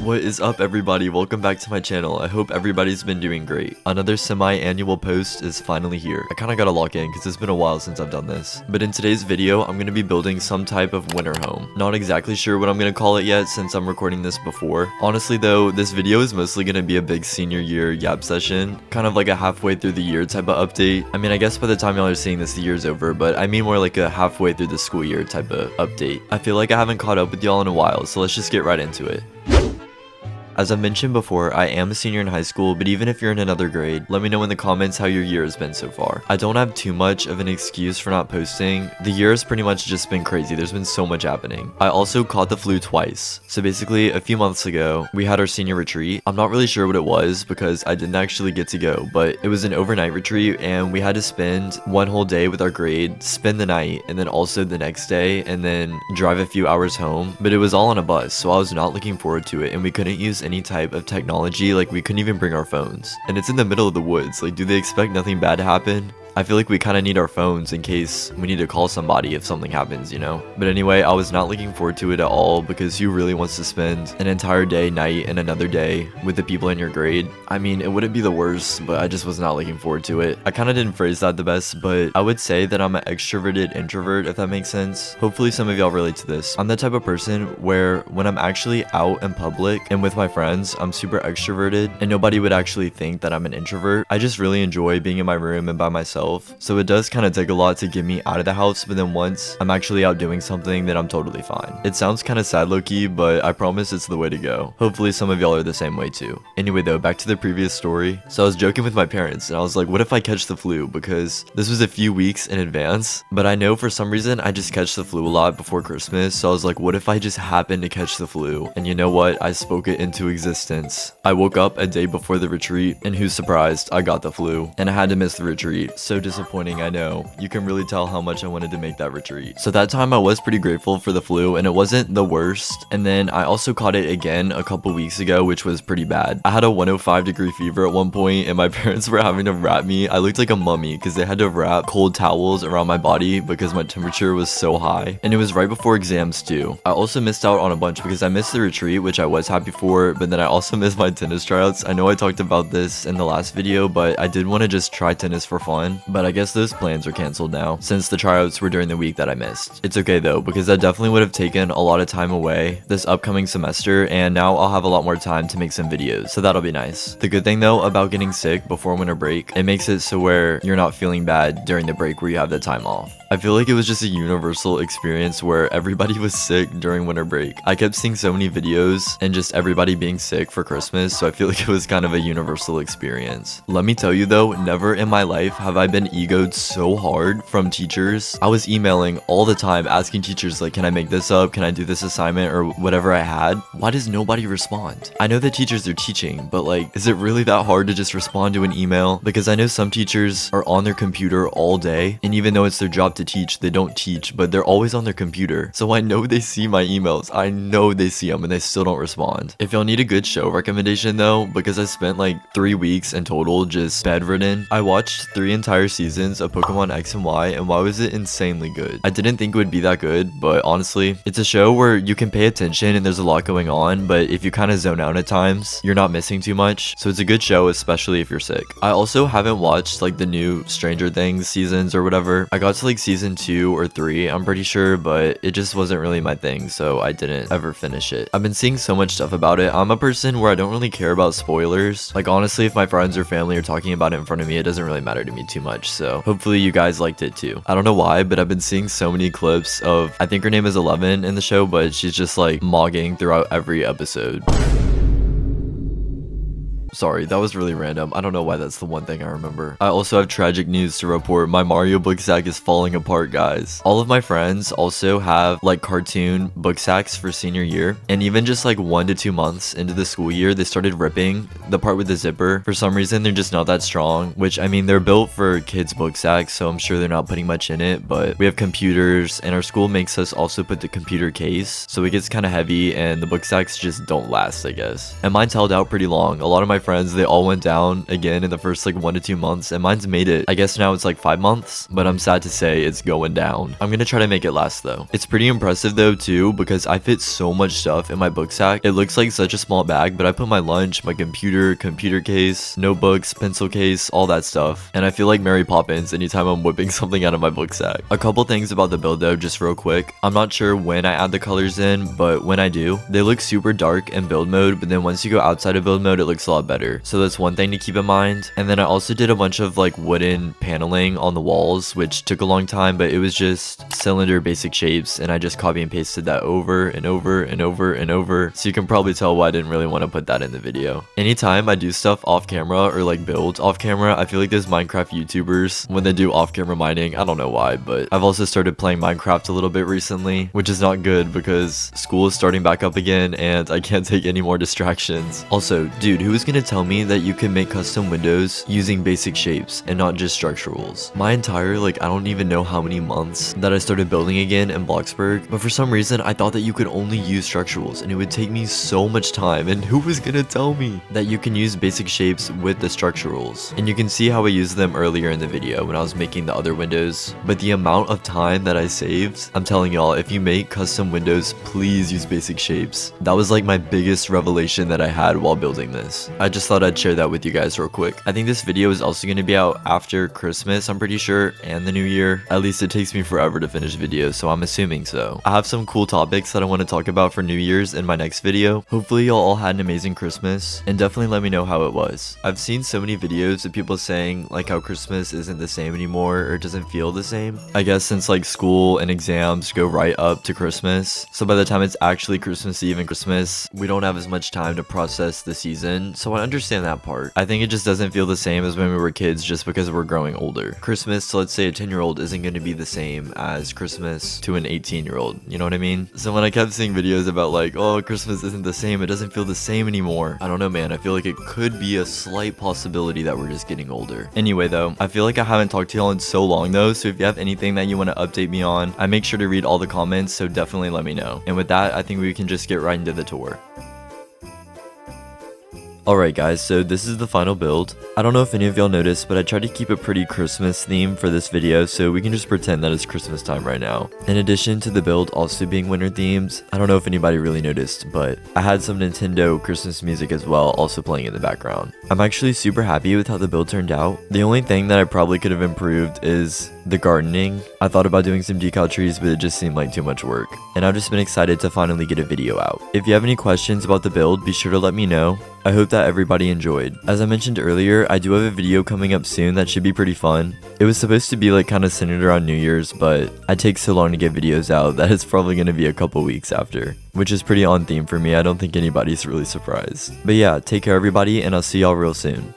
What is up, everybody? Welcome back to my channel. I hope everybody's been doing great. Another semi-annual post is finally here. I kind of gotta log in because it's been a while since I've done this. But in today's video, I'm gonna be building some type of winter home. Not exactly sure what I'm gonna call it yet since I'm recording this before. Honestly though, this video is mostly gonna be a big senior year yap session. Kind of like a halfway through the year type of update. I mean, I guess by the time y'all are seeing this, the year's over, but I mean more like a halfway through the school year type of update. I feel like I haven't caught up with y'all in a while, so let's just get right into it. As I mentioned before, I am a senior in high school, but even if you're in another grade, let me know in the comments how your year has been so far. I don't have too much of an excuse for not posting. The year has pretty much just been crazy. There's been so much happening. I also caught the flu twice. So basically, a few months ago, we had our senior retreat. I'm not really sure what it was because I didn't actually get to go, but it was an overnight retreat and we had to spend one whole day with our grade, spend the night, and then also the next day, and then drive a few hours home. But it was all on a bus, so I was not looking forward to it, and we couldn't use any type of technology. Like, we couldn't even bring our phones, and it's in the middle of the woods. Like, do they expect nothing bad to happen? I feel like we kind of need our phones in case we need to call somebody if something happens, you know? But anyway, I was not looking forward to it at all because who really wants to spend an entire day, night, and another day with the people in your grade? I mean, it wouldn't be the worst, but I just was not looking forward to it. I kind of didn't phrase that the best, but I would say that I'm an extroverted introvert, if that makes sense. Hopefully some of y'all relate to this. I'm the type of person where when I'm actually out in public and with my friends, I'm super extroverted and nobody would actually think that I'm an introvert. I just really enjoy being in my room and by myself. So it does kind of take a lot to get me out of the house, but then once I'm actually out doing something, then I'm totally fine. It sounds kind of sad low-key, but I promise it's the way to go. Hopefully some of y'all are the same way too. Anyway though, back to the previous story. So I was joking with my parents and I was like, what if I catch the flu? Because this was a few weeks in advance, but I know for some reason I just catch the flu a lot before Christmas. So I was like, what if I just happen to catch the flu? And you know what? I spoke it into existence. I woke up a day before the retreat and who's surprised? I got the flu and I had to miss the retreat. So disappointing, I know. You can really tell how much I wanted to make that retreat. So that time I was pretty grateful for the flu and it wasn't the worst. And then I also caught it again a couple weeks ago, which was pretty bad. I had a 105-degree fever at one point and my parents were having to wrap me. I looked like a mummy because they had to wrap cold towels around my body because my temperature was so high. And it was right before exams too. I also missed out on a bunch because I missed the retreat, which I was happy for, but then I also missed my tennis tryouts. I know I talked about this in the last video, but I did want to just try tennis for fun. But I guess those plans are canceled now since the tryouts were during the week that I missed. It's okay though, because that definitely would have taken a lot of time away this upcoming semester, and now I'll have a lot more time to make some videos, so that'll be nice. The good thing though about getting sick before winter break, it makes it so where you're not feeling bad during the break where you have the time off. I feel like it was just a universal experience where everybody was sick during winter break. I kept seeing so many videos and just everybody being sick for Christmas, so I feel like it was kind of a universal experience. Let me tell you though, never in my life have I been egoed so hard from teachers. I was emailing all the time asking teachers like, can I make this up? Can I do this assignment or whatever I had? Why does nobody respond? I know that teachers are teaching, but like, is it really that hard to just respond to an email? Because I know some teachers are on their computer all day, and even though it's their job to teach, they don't teach, but they're always on their computer. So I know they see my emails. I know they see them and they still don't respond. If y'all need a good show recommendation though, because I spent like 3 weeks in total just bedridden, I watched 3 entire seasons of Pokemon X and Y, and why was it insanely good? I didn't think it would be that good, but honestly, it's a show where you can pay attention and there's a lot going on, but if you kind of zone out at times, you're not missing too much. So it's a good show, especially if you're sick. I also haven't watched like the new Stranger Things seasons or whatever. I got to like season 2 or 3, I'm pretty sure, but it just wasn't really my thing, so I didn't ever finish it. I've been seeing so much stuff about it. I'm a person where I don't really care about spoilers. Like honestly, if my friends or family are talking about it in front of me, it doesn't really matter to me too much, so hopefully you guys liked it too. I don't know why, but I've been seeing so many clips of, I think her name is 11 in the show, but she's just like mogging throughout every episode. Sorry, that was really random. I don't know why that's the one thing I remember. I also have tragic news to report. My Mario book sack is falling apart, guys. All of my friends also have like cartoon book sacks for senior year. And even just like 1 to 2 months into the school year, they started ripping the part with the zipper. For some reason, they're just not that strong, which I mean, they're built for kids book sacks, so I'm sure they're not putting much in it, but we have computers and our school makes us also put the computer case. So it gets kind of heavy and the book sacks just don't last, I guess. And mine's held out pretty long. A lot of my friends, they all went down again in the first like 1 to 2 months, and mine's made it. I guess now it's like 5 months, but I'm sad to say it's going down. I'm gonna try to make it last though. It's pretty impressive though too, because I fit so much stuff in my book sack. It looks like such a small bag, but I put my lunch, my computer case, notebooks, pencil case, all that stuff. And I feel like Mary Poppins anytime I'm whipping something out of my book sack. A couple things about the build though, just real quick. I'm not sure when I add the colors in, but when I do, they look super dark in build mode, but then once you go outside of build mode, it looks a lot better. So that's one thing to keep in mind. And then I also did a bunch of like wooden paneling on the walls, which took a long time, but it was just cylinder basic shapes, and I just copy and pasted that over and over and over and over. So you can probably tell why I didn't really want to put that in the video. Anytime I do stuff off camera or like build off camera, I feel like those Minecraft YouTubers, when they do off camera mining, I don't know why, but I've also started playing Minecraft a little bit recently, which is not good because school is starting back up again and I can't take any more distractions. Also, dude, who was gonna tell me that you can make custom windows using basic shapes and not just structurals? My entire, like, I don't even know how many months that I started building again in Bloxburg, but for some reason I thought that you could only use structurals and it would take me so much time, and who was gonna tell me that you can use basic shapes with the structurals? And you can see how I used them earlier in the video when I was making the other windows, but the amount of time that I saved, I'm telling y'all, if you make custom windows, please use basic shapes. That was like my biggest revelation that I had while building this. I just thought I'd share that with you guys real quick. I think this video is also going to be out after Christmas, I'm pretty sure, and the new year. At least it takes me forever to finish videos, so I'm assuming so. I have some cool topics that I want to talk about for New Year's in my next video. Hopefully y'all all had an amazing Christmas, and definitely let me know how it was. I've seen so many videos of people saying like how Christmas isn't the same anymore or it doesn't feel the same. I guess since like school and exams go right up to Christmas, so by the time it's actually Christmas Eve and Christmas, we don't have as much time to process the season, so I understand that part. I think it just doesn't feel the same as when we were kids just because we're growing older. Christmas to, let's say, a 10-year-old isn't going to be the same as Christmas to an 18-year-old, you know what I mean? So when I kept seeing videos about like, oh, Christmas isn't the same, it doesn't feel the same anymore, I don't know, man. I feel like it could be a slight possibility that we're just getting older. Anyway though, I feel like I haven't talked to y'all in so long though, so if you have anything that you want to update me on, I make sure to read all the comments, so definitely let me know. And with that, I think we can just get right into the tour. Alright guys, so this is the final build. I don't know if any of y'all noticed, but I tried to keep a pretty Christmas theme for this video, so we can just pretend that it's Christmas time right now. In addition to the build also being winter themed, I don't know if anybody really noticed, but I had some Nintendo Christmas music as well also playing in the background. I'm actually super happy with how the build turned out. The only thing that I probably could have improved is the gardening. I thought about doing some decal trees, but it just seemed like too much work. And I've just been excited to finally get a video out. If you have any questions about the build, be sure to let me know. I hope that everybody enjoyed. As I mentioned earlier, I do have a video coming up soon that should be pretty fun. It was supposed to be like kind of centered around New Year's, but I take so long to get videos out that it's probably going to be a couple weeks after, which is pretty on theme for me. I don't think anybody's really surprised. But yeah, take care everybody, and I'll see y'all real soon.